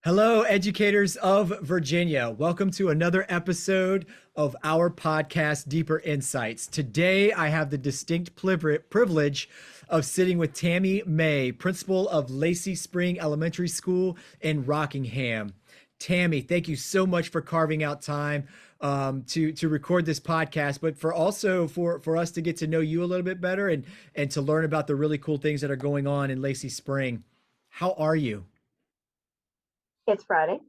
Hello, educators of Virginia. Welcome to another episode of our podcast, Deeper Insights. Today, I have the distinct privilege of sitting with Tammy May, principal of Lacey Spring Elementary School in Rockingham. Tammy, thank you so much for carving out time to record this podcast, but for also for us to get to know you a little bit better and to learn about the really cool things that are going on in Lacey Spring. How are you? It's Friday,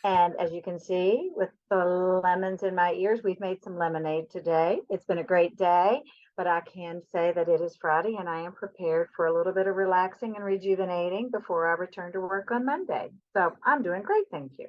and as you can see with the lemons in my ears, we've made some lemonade today. It's been a great day, but I can say that it is Friday and I am prepared for a little bit of relaxing and rejuvenating before I return to work on Monday. So I'm doing great, thank you.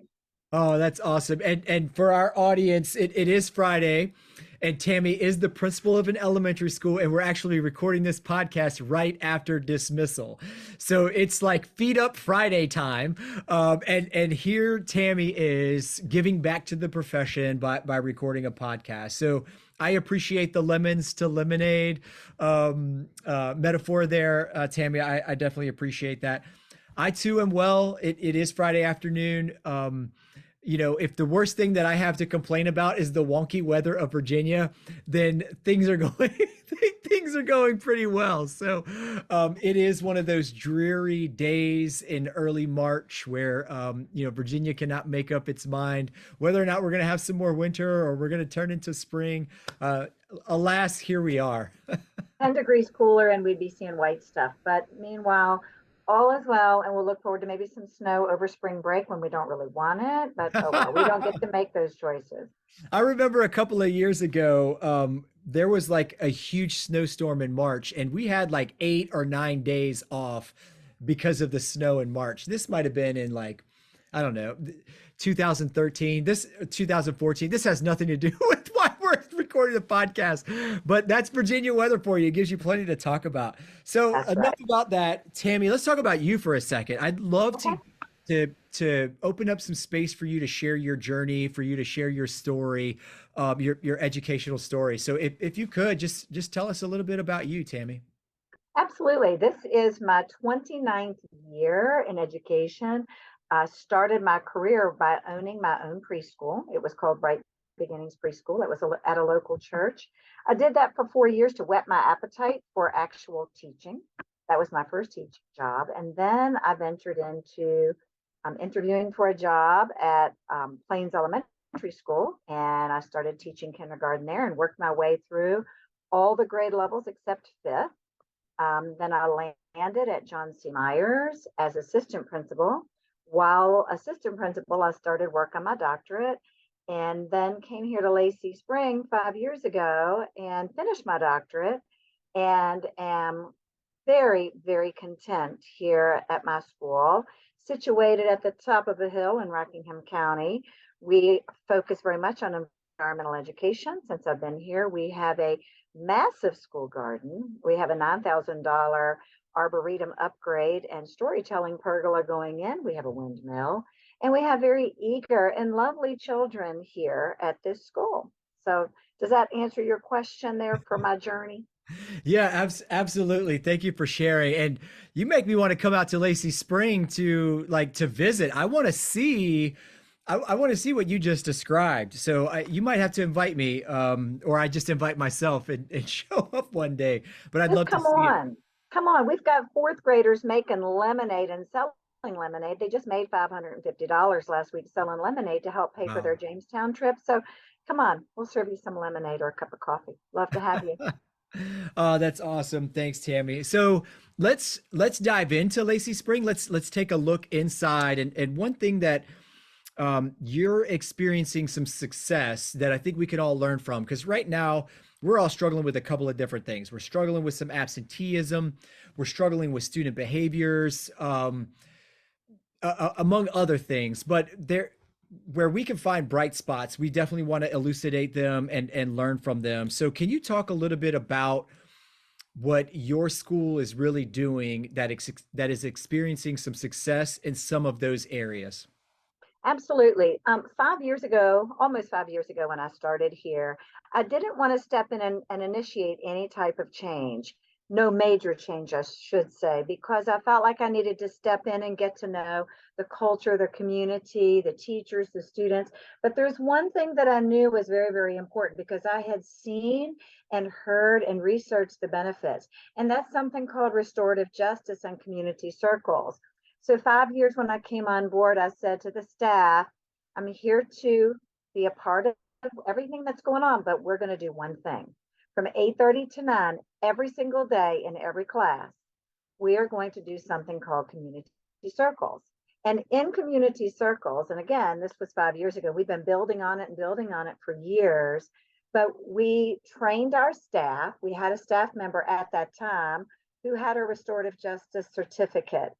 Oh, that's awesome. And for our audience, it is Friday, and Tammy is the principal of an elementary school, and we're actually recording this podcast right after dismissal. So it's like feet up Friday time. And here Tammy is giving back to the profession by recording a podcast. So I appreciate the lemons to lemonade metaphor there, Tammy. I definitely appreciate that. I too am well. It is Friday afternoon. If the worst thing that I have to complain about is the wonky weather of Virginia, then things are going things are going pretty well. So it is one of those dreary days in early March where Virginia cannot make up its mind whether or not we're going to have some more winter or we're going to turn into spring. Alas, here we are. 10 degrees cooler and we'd be seeing white stuff. But meanwhile, all is well, and we'll look forward to maybe some snow over spring break when we don't really want it. But oh well, we don't get to make those choices. I remember a couple of years ago, there was like a huge snowstorm in March, and we had like 8 or 9 days off because of the snow in March. This might have been in like, I don't know, 2013, 2014. This has nothing to do with why we're recording the podcast, but that's Virginia weather for you. It gives you plenty to talk about. So That's enough right. about that. Tammy, let's talk about you for a second. I'd love Okay. to open up some space for you to share your journey, for you to share your story, your educational story. So if you could just tell us a little bit about you, Tammy. Absolutely. This is my 29th year in education. I started my career by owning my own preschool. It was called Bright Beginnings Preschool. It was at a local church. I did that for 4 years to whet my appetite for actual teaching. That was my first teaching job. And then I ventured into interviewing for a job at Plains Elementary School. And I started teaching kindergarten there and worked my way through all the grade levels except fifth. Then I landed at John C. Myers as assistant principal. While assistant principal, I started work on my doctorate and then came here to Lacey Spring 5 years ago and finished my doctorate and am very, very content here at my school, situated at the top of a hill in Rockingham County. We focus very much on environmental education. Since I've been here, we have a massive school garden. We have a $9,000 arboretum upgrade and storytelling pergola going in. We have a windmill, and we have very eager and lovely children here at this school. So, does that answer your question there for my journey? Yeah, absolutely. Thank you for sharing. And you make me want to come out to Lacey Spring to visit. I want to see what you just described. So you might have to invite me, or I just invite myself and show up one day. But I'd Just love to come see it. on. Come on. We've got fourth graders making lemonade and selling lemonade. They just made $550 last week selling lemonade to help pay for Wow. their Jamestown trip. So come on, we'll serve you some lemonade or a cup of coffee. Love to have you. Oh, that's awesome. Thanks, Tammy. So let's dive into Lacey Spring. Let's take a look inside. And one thing that you're experiencing some success that I think we can all learn from, because right now we're all struggling with a couple of different things. We're struggling with some absenteeism. We're struggling with student behaviors, among other things. But there, where we can find bright spots, we definitely want to elucidate them and learn from them. So, can you talk a little bit about what your school is really doing that is experiencing some success in some of those areas? Absolutely. 5 years ago, almost 5 years ago, when I started here, I didn't want to step in and initiate any type of change. no major change, I should say, because I felt like I needed to step in and get to know the culture, the community, the teachers, the students. But there's one thing that I knew was very, very important because I had seen and heard and researched the benefits. And that's something called restorative justice and community circles. So 5 years when I came on board, I said to the staff, I'm here to be a part of everything that's going on, but we're going to do one thing. From 8:30 to 9, every single day in every class, we are going to do something called community circles. And in community circles, and again, this was 5 years ago, we've been building on it and building on it for years, but we trained our staff. We had a staff member at that time who had a restorative justice certificate.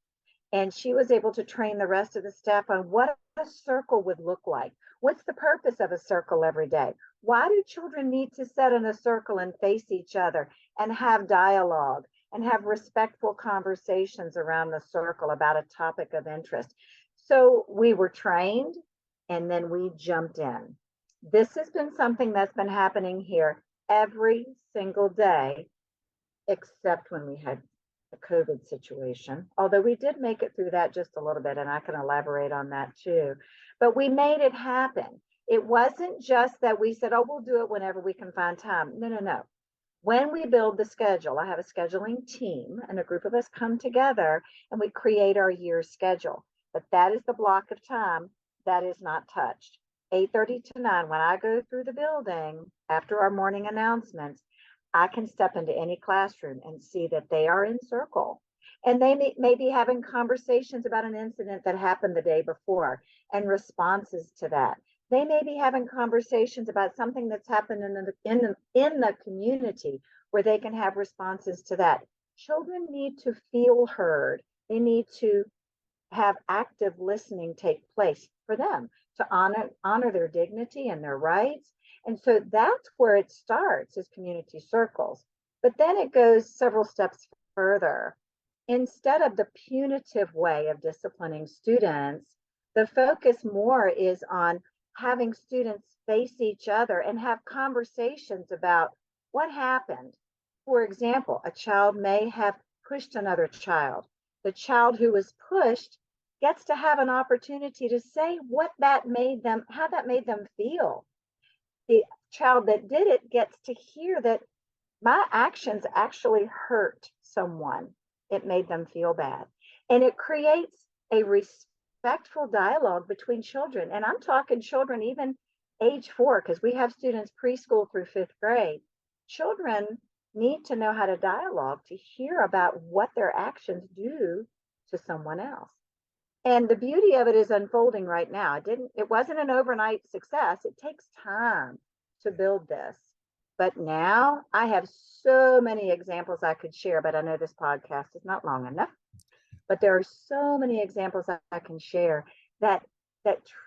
And she was able to train the rest of the staff on what a circle would look like. What's the purpose of a circle every day? Why do children need to sit in a circle and face each other and have dialogue and have respectful conversations around the circle about a topic of interest? So we were trained and then we jumped in. This has been something that's been happening here every single day, except when we had the COVID situation, although we did make it through that just a little bit, and I can elaborate on that too. But we made it happen. It wasn't just that we said, oh, we'll do it whenever we can find time. No, no, no. When we build the schedule, I have a scheduling team, and a group of us come together and we create our year's schedule. But that is the block of time that is not touched. 8:30 to 9, when I go through the building after our morning announcements, I can step into any classroom and see that they are in circle. And they may be having conversations about an incident that happened the day before and responses to that. They may be having conversations about something that's happened in the community where they can have responses to that. Children need to feel heard. They need to have active listening take place for them to honor their dignity and their rights. And so that's where it starts, as community circles. But then it goes several steps further. Instead of the punitive way of disciplining students, the focus more is on having students face each other and have conversations about what happened. For example, a child may have pushed another child. The child who was pushed gets to have an opportunity to say what that made them, how that made them feel. The child that did it gets to hear that my actions actually hurt someone. It made them feel bad. And it creates a respectful dialogue between children. And I'm talking children even age 4, because we have students preschool through 5th grade. Children need to know how to dialogue, to hear about what their actions do to someone else. And the beauty of it is unfolding right now. It wasn't an overnight success. It takes time to build this. But now I have so many examples I could share, but I know this podcast is not long enough. But there are so many examples I can share that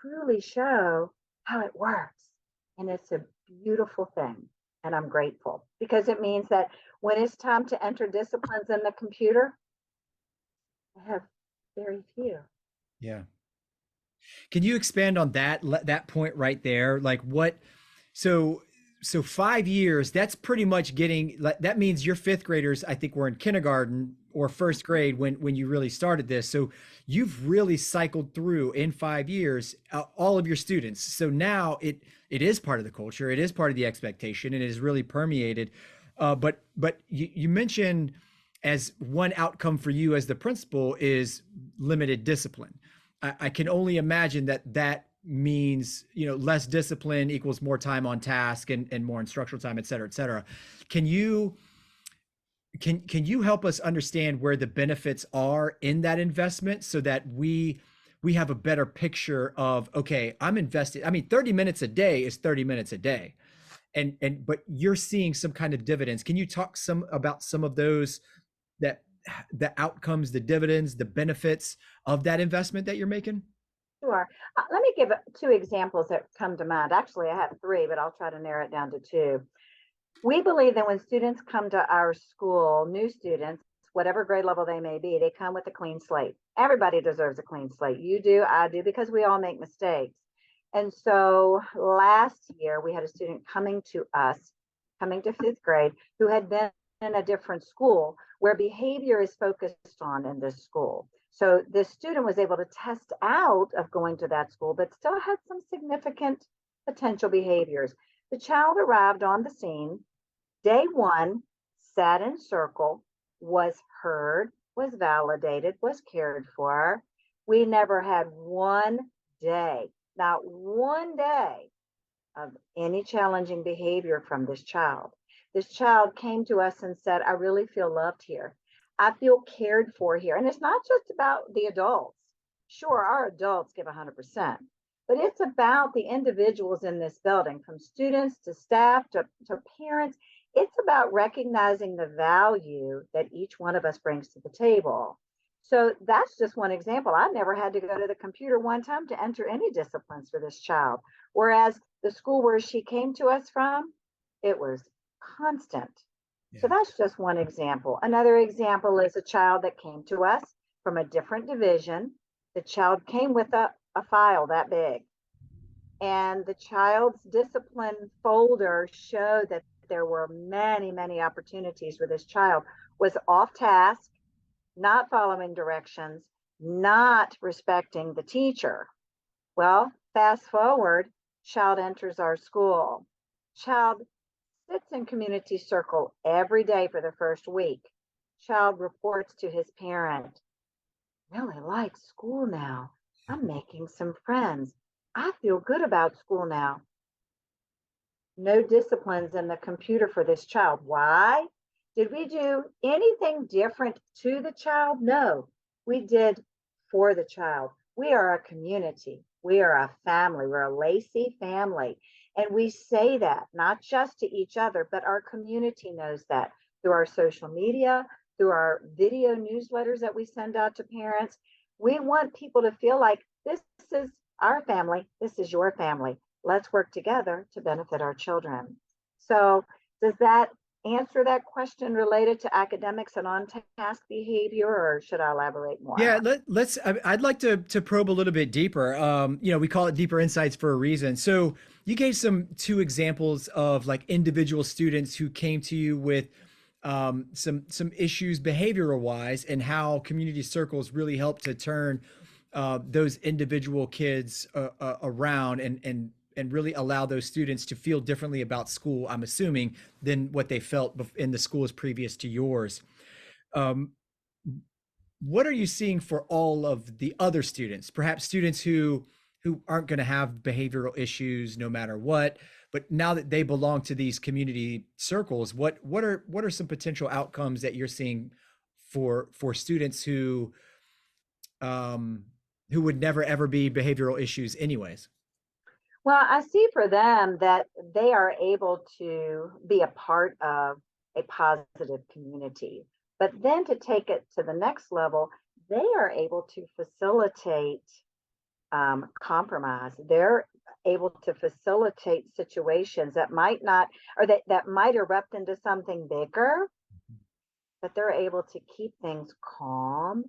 truly show how it works. And it's a beautiful thing. And I'm grateful because it means that when it's time to enter disciplines in the computer, I have very few. Yeah. Can you expand on that point right there? Like what, so 5 years, that's pretty much getting, that means your 5th graders, I think, were in kindergarten or 1st grade when you really started this. So you've really cycled through in 5 years, all of your students. So now it is part of the culture. It is part of the expectation, and it is really permeated. But you mentioned as one outcome for you as the principal is limited discipline. I can only imagine that means, less discipline equals more time on task and more instructional time, et cetera, et cetera. Can you help us understand where the benefits are in that investment so that we have a better picture of, okay, I'm invested. I mean, 30 minutes a day is 30 minutes a day. But you're seeing some kind of dividends. Can you talk about some of those, that the outcomes, the dividends, the benefits of that investment that you're making? Sure. Let me give 2 examples that come to mind. Actually, I have 3, but I'll try to narrow it down to 2. We believe that when students come to our school, new students, whatever grade level they may be, they come with a clean slate. Everybody deserves a clean slate. You do, I do, because we all make mistakes. And so last year, we had a student coming to 5th grade, who had been in a different school where behavior is focused on in this school. So this student was able to test out of going to that school, but still had some significant potential behaviors. The child arrived on the scene day one, sat in circle, was heard, was validated, was cared for. We never had one day, not one day of any challenging behavior from this child. This child came to us and said, I really feel loved here. I feel cared for here. And it's not just about the adults. Sure, our adults give 100%, but it's about the individuals in this building, from students to staff to parents. It's about recognizing the value that each one of us brings to the table. So that's just one example. I never had to go to the computer one time to enter any disciplines for this child. Whereas the school where she came to us from, it was constant. So Yeah. that's just one example. Another example is a child that came to us from a different division. The child came with a file that big, and the child's discipline folder showed that there were many, many opportunities where this child was off task, not following directions, not respecting the teacher. Well, fast forward, child enters our school. Child sits in community circle every day for the first week. Child reports to his parent, really like school now. I'm making some friends. I feel good about school now. No disciplines in the computer for this child. Why? Did we do anything different to the child? No, we did for the child. We are a community. We are a family. We're a Lacey family. And we say that not just to each other, but our community knows that through our social media, through our video newsletters that we send out to parents. We want people to feel like this is our family, this is your family. Let's work together to benefit our children. So, does that answer that question related to academics and on task behavior, or should I elaborate Yeah, more? let's. I'd like to probe a little bit deeper. We call it deeper insights for a reason. So you gave two examples of like individual students who came to you with some issues behavioral wise, and how community circles really help to turn those individual kids around and really allow those students to feel differently about school. I'm assuming than what they felt in the schools previous to yours. Um, what are you seeing for all of the other students, perhaps students who aren't going to have behavioral issues no matter what, but now that they belong to these community circles, what are some potential outcomes that you're seeing for students um who would never ever be behavioral issues anyways? Well, I see for them that they are able to be a part of a positive community. But then to take it to the next level, they are able to facilitate compromise. They're able to facilitate situations that might not, or that might erupt into something bigger, but they're able to keep things calm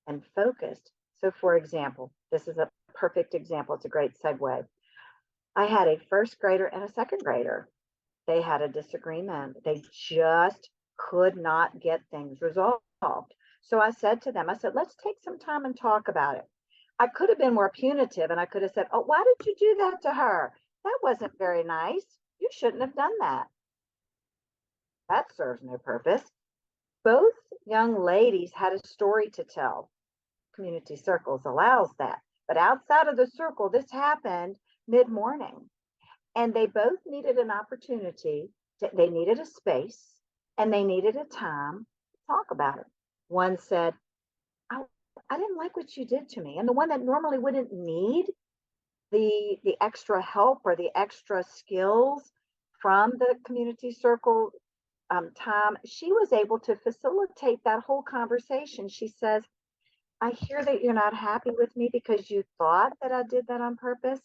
and focused. So, for example, this is a perfect example. It's a great segue. I had a first grader and a second grader. They had a disagreement. They just could not get things resolved. So I said to them, I said, let's take some time and talk about it. I could have been more punitive and I could have said, oh, why did you do that to her? That wasn't very nice. You shouldn't have done that. That serves no purpose. Both young ladies had a story to tell. Community circles allows that. But outside of the circle, this happened mid-morning. And they both needed an opportunity, they needed a space, and they needed a time to talk about it. One said, I, I didn't like what you did to me. And the one that normally wouldn't need the extra help or the extra skills from the community circle time, she was able to facilitate that whole conversation. She says, I hear that you're not happy with me because you thought that I did that on purpose,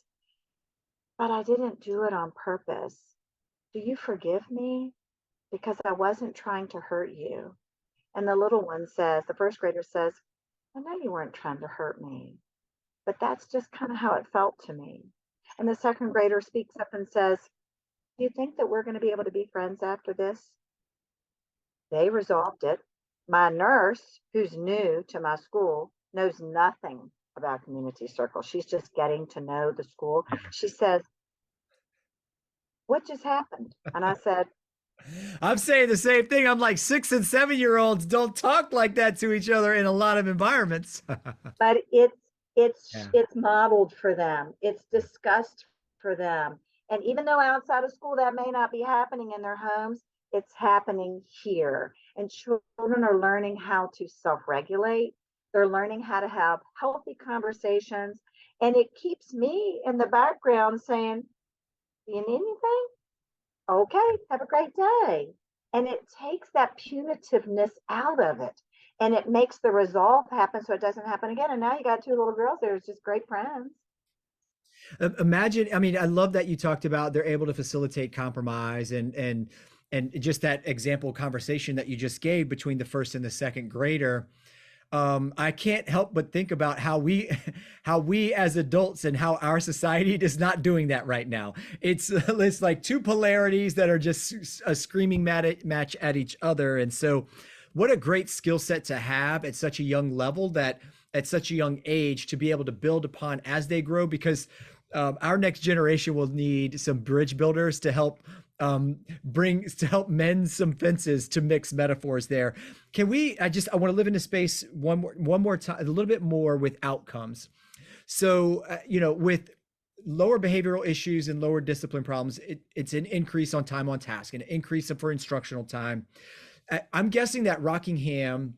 but I didn't do it on purpose. Do you forgive me? Because I wasn't trying to hurt you. And the little one says, the first grader says, I know you weren't trying to hurt me, but that's just kind of how it felt to me. And the second grader speaks up and says, do you think that we're going to be able to be friends after this? They resolved it. My nurse, who's new to my school, knows nothing about community circles. She's just getting to know the school. She says, "What just happened?" And I said, I'm saying the same thing. I'm like 6 and 7 year olds don't talk like that to each other in a lot of environments. but it's Yeah. it's modeled for them. It's discussed for them. And even though outside of school that may not be happening in their homes, it's happening here. And children are learning how to self-regulate. They're learning how to have healthy conversations. And it keeps me in the background saying, "You need anything? Okay, have a great day." And it takes that punitiveness out of it. And it makes the resolve happen so it doesn't happen again. And now you got two little girls there, just great friends. Imagine, I mean, I love that you talked about they're able to facilitate compromise and just that example conversation that you just gave between the first and the second grader. I can't help but think about how we how we as adults and how our society is not doing that right now. It's like two polarities that are just a screaming match at each other. And so what a great skill set to have at such a young level, that at such a young age, to be able to build upon as they grow, because our next generation will need some bridge builders to help mend some fences, to mix metaphors there. Can we, I want to live in a space one more time, a little bit more with outcomes. So, with lower behavioral issues and lower discipline problems, it's an increase on time on task, an increase for instructional time. I'm guessing that Rockingham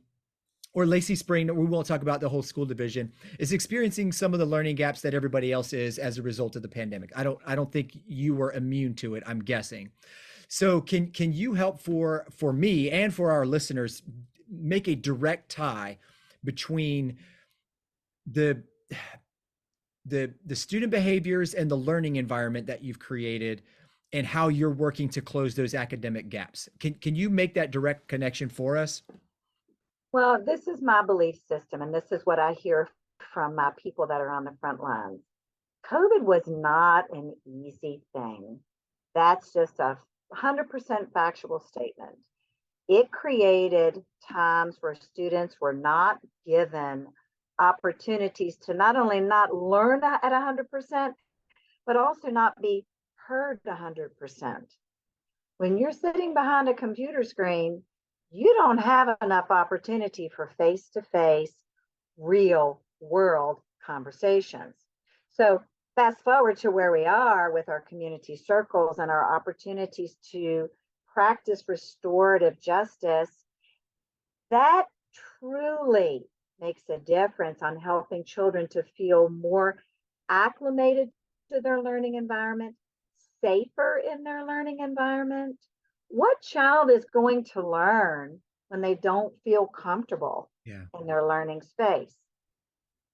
or Lacey Spring, we won't talk about the whole school division, is experiencing some of the learning gaps that everybody else is as a result of the pandemic. I don't think you were immune to it, I'm guessing. So can you help for me and for our listeners make a direct tie between the the student behaviors and the learning environment that you've created and how you're working to close those academic gaps? Can you make that direct connection for us? Well, this is my belief system, and this is what I hear from my people that are on the front lines. COVID was not an easy thing. That's just a 100% factual statement. It created times where students were not given opportunities to not only not learn at 100%, but also not be heard 100%. When you're sitting behind a computer screen, you don't have enough opportunity for face to face, real world conversations. So, fast forward to where we are with our community circles and our opportunities to practice restorative justice, that truly makes a difference on helping children to feel more acclimated to their learning environment, safer in their learning environment. What child is going to learn when they don't feel comfortable Yeah. in their learning space?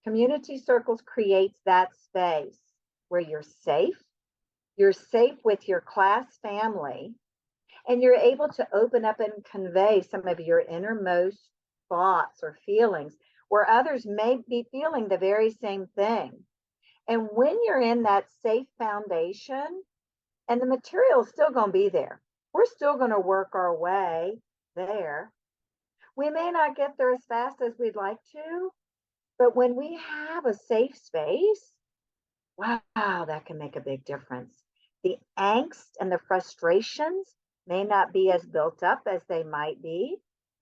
Community circles creates that space where you're safe with your class family, and you're able to open up and convey some of your innermost thoughts or feelings where others may be feeling the very same thing. And when you're in that safe foundation, and the material is still going to be there, we're still going to work our way there. We may not get there as fast as we'd like to, but when we have a safe space, wow, that can make a big difference. The angst and the frustrations may not be as built up as they might be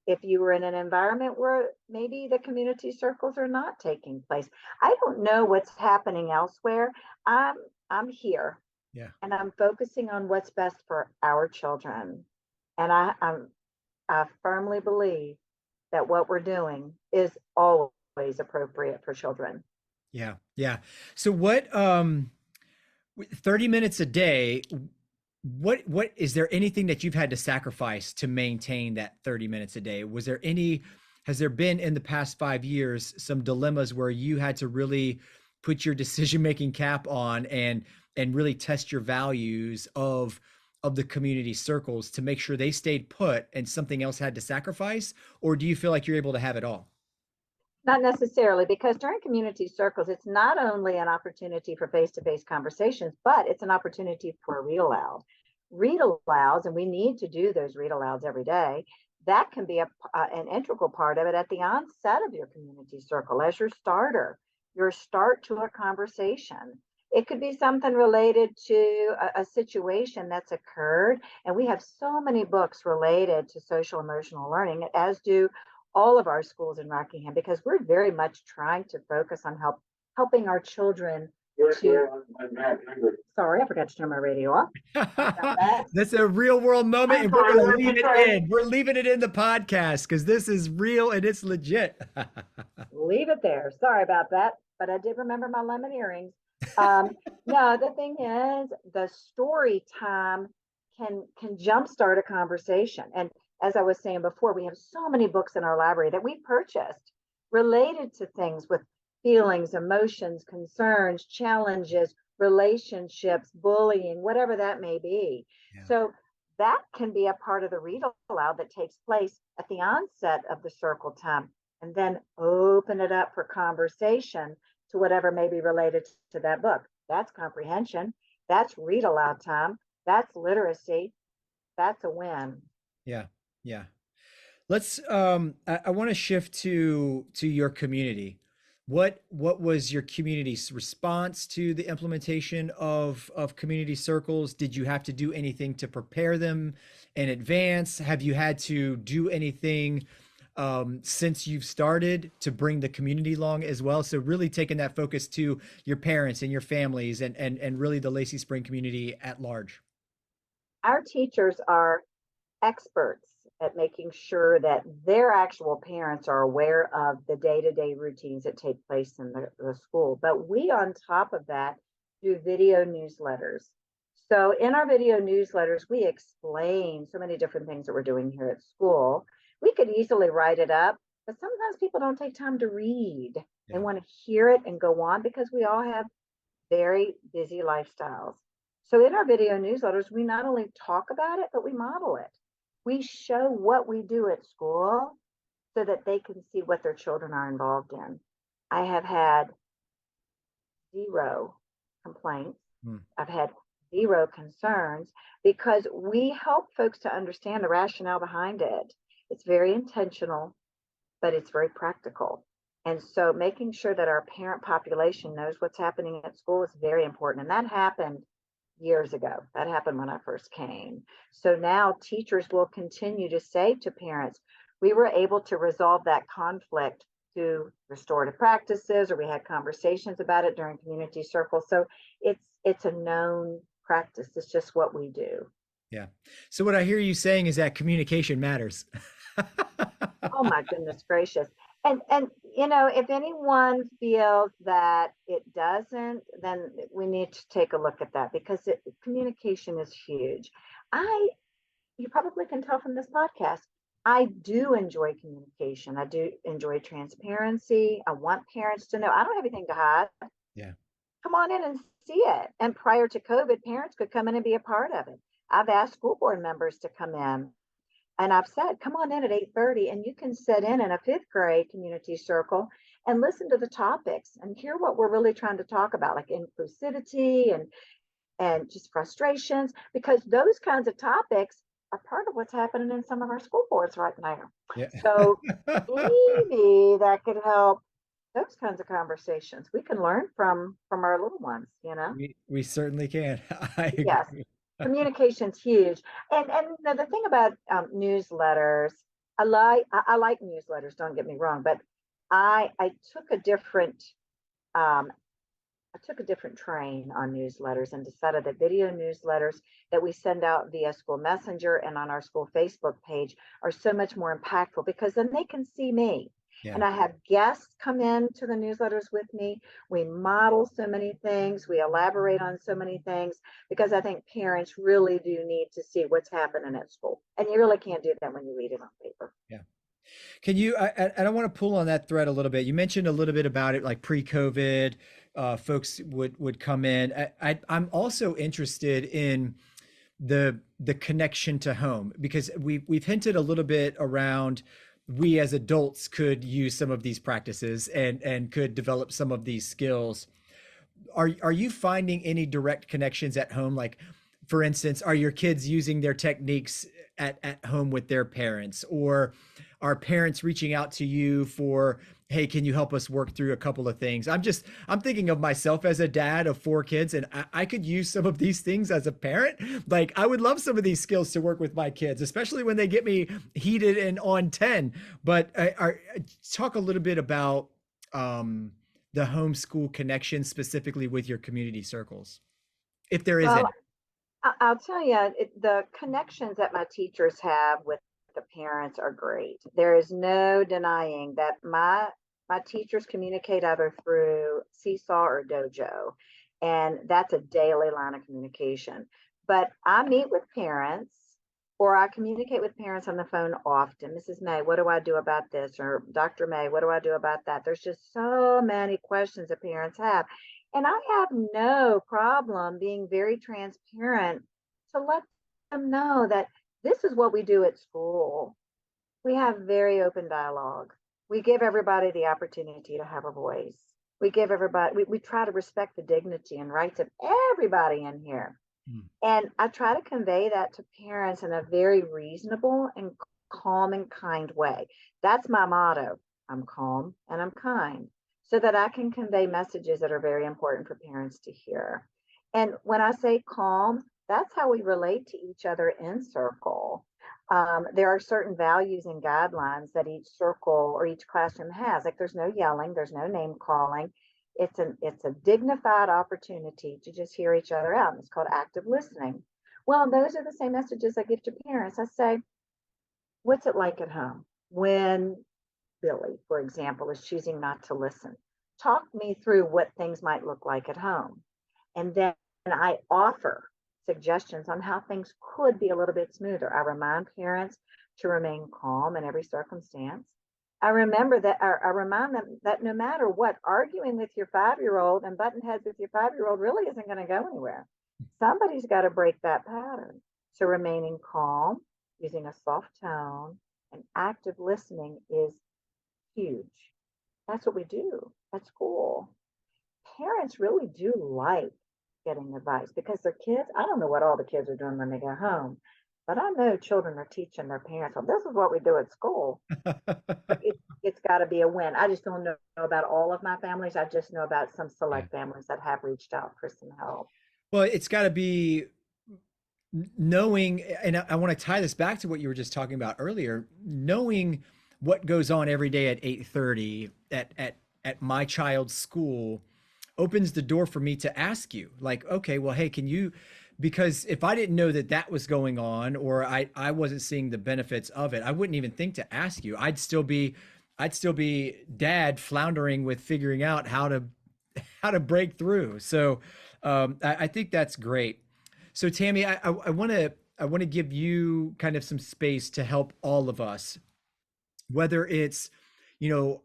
if you were in an environment where maybe the community circles are not taking place. I don't know what's happening elsewhere. I'm here, Yeah. and I'm focusing on what's best for our children. And I firmly believe that what we're doing is always appropriate for children. Yeah. Yeah. So what 30 minutes a day, what is there anything that you've had to sacrifice to maintain that 30 minutes a day? Has there been in the past 5 years some dilemmas where you had to really put your decision making cap on and really test your values of the community circles to make sure they stayed put and something else had to sacrifice? Or do you feel like you're able to have it all? Not necessarily, because during community circles, it's not only an opportunity for face to face conversations, but it's an opportunity for a read aloud. Read alouds, and we need to do those read alouds every day. that can be an integral part of it at the onset of your community circle as your starter, your start to a conversation. It could be something related to a situation that's occurred. And we have so many books related to social emotional learning, as do all of our schools in Rockingham, because we're very much trying to focus on helping our children to. Sorry, I forgot to turn my radio off. That. That's a real world moment, I'm and we're going to sorry. leave it in. We're leaving it in the podcast because this is real and it's legit. Leave it there. Sorry about that, but I did remember my lemon earrings. Um, no, the thing is, the story time can jumpstart a conversation. And as I was saying before, we have so many books in our library that we purchased related to things with feelings, emotions, concerns, challenges, relationships, bullying, whatever that may be. Yeah. So that can be a part of the read aloud that takes place at the onset of the circle time, and then open it up for conversation to whatever may be related to that book. That's comprehension. That's read aloud time. That's literacy. That's a win. Yeah. Yeah. Let's I want to shift to your community. What was your community's response to the implementation of community circles? Did you have to do anything to prepare them in advance? Have you had to do anything since you've started to bring the community along as well? So really taking that focus to your parents and your families and really the Lacey Spring community at large. Our teachers are experts at making sure that their actual parents are aware of the day-to-day routines that take place in the school. But we, on top of that, do video newsletters. So in our video newsletters, we explain so many different things that we're doing here at school. We could easily write it up, but sometimes people don't take time to read. They want to hear it and go on because we all have very busy lifestyles. So in our video newsletters, we not only talk about it, but we model it. We show what we do at school so that they can see what their children are involved in. I have had 0 complaints. I've had 0 concerns because we help folks to understand the rationale behind it. It's very intentional, but it's very practical. And so making sure that our parent population knows what's happening at school is very important. And that happened years ago. That happened when I first came. So now teachers will continue to say to parents, we were able to resolve that conflict through restorative practices, or we had conversations about it during community circles. So it's a known practice. It's just what we do. Yeah. So what I hear you saying is that communication matters. Oh my goodness gracious. And if anyone feels that it doesn't, then we need to take a look at that because communication is huge. You probably can tell from this podcast, I do enjoy communication. I do enjoy transparency. I want parents to know I don't have anything to hide. Yeah. Come on in and see it. And prior to COVID, parents could come in and be a part of it. I've asked school board members to come in. And I've said, come on in at 8:30 and you can sit in a 5th grade community circle and listen to the topics and hear what we're really trying to talk about, like inclusivity and just frustrations, because those kinds of topics are part of what's happening in some of our school boards right now. Yeah. So maybe that could help those kinds of conversations. We can learn from our little ones, We certainly can. I agree. Yes. Communication's huge. And the thing about newsletters, I like newsletters, don't get me wrong, but I took a different train on newsletters and decided that video newsletters that we send out via school messenger and on our school Facebook page are so much more impactful because then they can see me. Yeah. And I have guests come in to the newsletters with me. We model so many things. We elaborate on so many things because I think parents really do need to see what's happening at school. And you really can't do that when you read it on paper. Yeah. Can you, I want to pull on that thread a little bit. You mentioned a little bit about it, like pre-COVID, folks would come in. I'm also interested in the connection to home because we've hinted a little bit around we as adults could use some of these practices and could develop some of these skills. Are you finding any direct connections at home? Like, for instance, are your kids using their techniques at home with their parents, or are parents reaching out to you for, hey, can you help us work through a couple of things? I'm thinking of myself as a dad of 4 kids, and I could use some of these things as a parent. Like, I would love some of these skills to work with my kids, especially when they get me heated and on 10. But talk a little bit about um, the homeschool connection specifically with your community circles, if there is Well, any. I'll tell you, the connections that my teachers have with the parents are great. There is no denying that my teachers communicate either through Seesaw or Dojo, and that's a daily line of communication. But I meet with parents, or I communicate with parents on the phone often. Mrs. May, what do I do about this? Or Dr. May, what do I do about that? There's just so many questions that parents have. And I have no problem being very transparent to let them know that this is what we do at school. We have very open dialogue. We give everybody the opportunity to have a voice. We give everybody, we try to respect the dignity and rights of everybody in here. Mm. And I try to convey that to parents in a very reasonable and calm and kind way. That's my motto. I'm calm and I'm kind, so that I can convey messages that are very important for parents to hear. And when I say calm, that's how we relate to each other in circle. There are certain values and guidelines that each circle or each classroom has. Like, there's no yelling, there's no name calling. It's a dignified opportunity to just hear each other out. It's called active listening. Well, those are the same messages I give to parents. I say, what's it like at home when Billy, for example, is choosing not to listen? Talk me through what things might look like at home. And then I offer suggestions on how things could be a little bit smoother. I remind parents to remain calm in every circumstance. I remind them that no matter what, arguing with your 5-year-old and button heads with your 5-year-old really isn't going to go anywhere. Somebody's got to break that pattern. So remaining calm, using a soft tone, and active listening is huge. That's what we do at school. Parents really do like getting advice because their kids, I don't know what all the kids are doing when they go home, but I know children are teaching their parents, well, this is what we do at school. It's got to be a win. I just don't know about all of my families. I just know about some Yeah. select families that have reached out for some help. Well, it's got to be knowing, and I want to tie this back to what you were just talking about earlier, knowing what goes on every day at 8:30 at my child's school opens the door for me to ask you, like, okay, well, hey, can you, because if I didn't know that that was going on, or I wasn't seeing the benefits of it, I wouldn't even think to ask you. I'd still be dad floundering with figuring out how to break through. So I think that's great. So Tammy, I want to give you kind of some space to help all of us, whether it's, you know,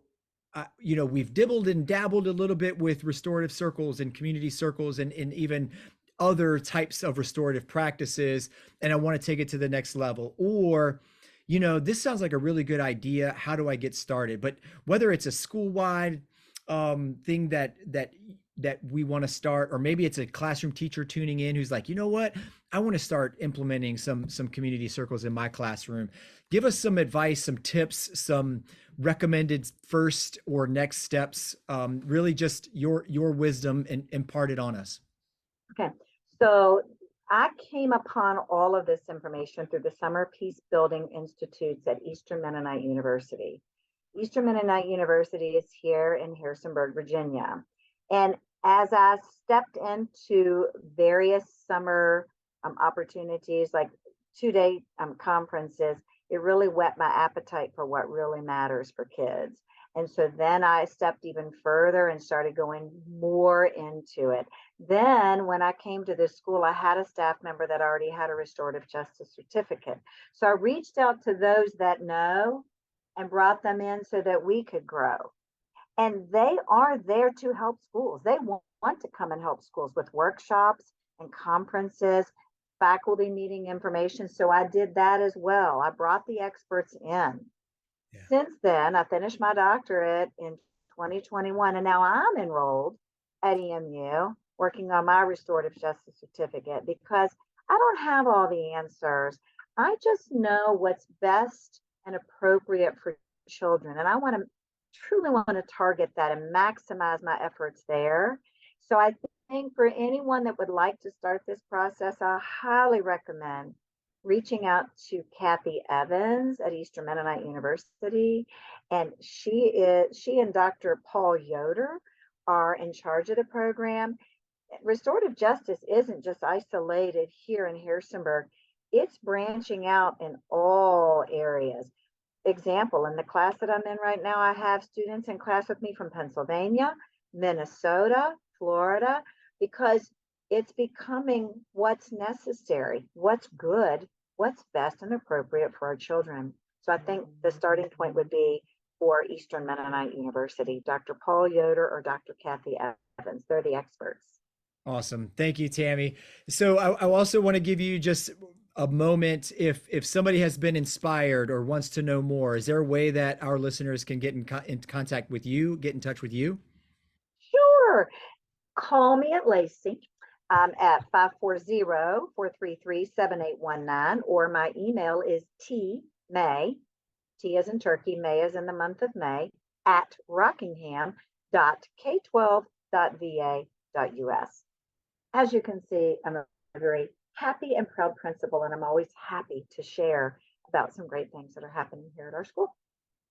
we've dibbled and dabbled a little bit with restorative circles and community circles, and even other types of restorative practices, and I want to take it to the next level. Or, this sounds like a really good idea. How do I get started? But whether it's a school-wide thing that we want to start, or maybe it's a classroom teacher tuning in who's like, you know what, I want to start implementing some community circles in my classroom. Give us some advice, some tips, some recommended first or next steps. Really, just your wisdom and impart it on us. Okay. So I came upon all of this information through the Summer Peace Building Institutes at Eastern Mennonite University. Eastern Mennonite University is here in Harrisonburg, Virginia. And as I stepped into various summer opportunities, like 2-day conferences, it really whet my appetite for what really matters for kids. And so then I stepped even further and started going more into it. Then when I came to this school, I had a staff member that already had a restorative justice certificate. So I reached out to those that know and brought them in so that we could grow. And they are there to help schools. They want to come and help schools with workshops and conferences, faculty meeting information. So I did that as well. I brought the experts in. Yeah. Since then, I finished my doctorate in 2021, and now I'm enrolled at EMU working on my restorative justice certificate because I don't have all the answers. I just know what's best and appropriate for children. And I want to truly want to target that and maximize my efforts there. So I think for anyone that would like to start this process, I highly recommend reaching out to Kathy Evans at Eastern Mennonite University. And she and Dr. Paul Yoder are in charge of the program. Restorative justice isn't just isolated here in Harrisonburg, it's branching out in all areas. Example, in the class that I'm in right now, I have students in class with me from Pennsylvania, Minnesota, Florida, because it's becoming what's necessary, what's good, what's best and appropriate for our children. So I think the starting point would be for Eastern Mennonite University, Dr. Paul Yoder or Dr. Kathy Evans. They're the experts. Awesome. Thank you, Tammy. So I also want to give you just a moment if somebody has been inspired or wants to know more, is there a way that our listeners can get in contact with you, get in touch with you? Sure. Call me at Lacey at 540-433-7819, or my email is tmay, T as in turkey, May as in the month of May, at rockingham.k12.va.us. As you can see, I'm a very happy and proud principal, and I'm always happy to share about some great things that are happening here at our school.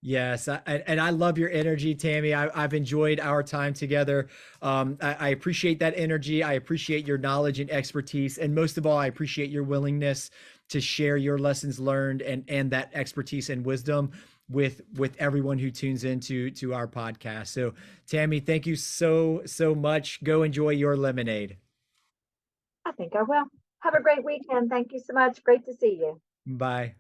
Yes, and I love your energy, Tammy. I've enjoyed our time together. I appreciate that energy. I appreciate your knowledge and expertise, and most of all, I appreciate your willingness to share your lessons learned and that expertise and wisdom with everyone who tunes into our podcast. So, Tammy, thank you so much. Go enjoy your lemonade. I think I will. Have a great weekend. Thank you so much. Great to see you. Bye.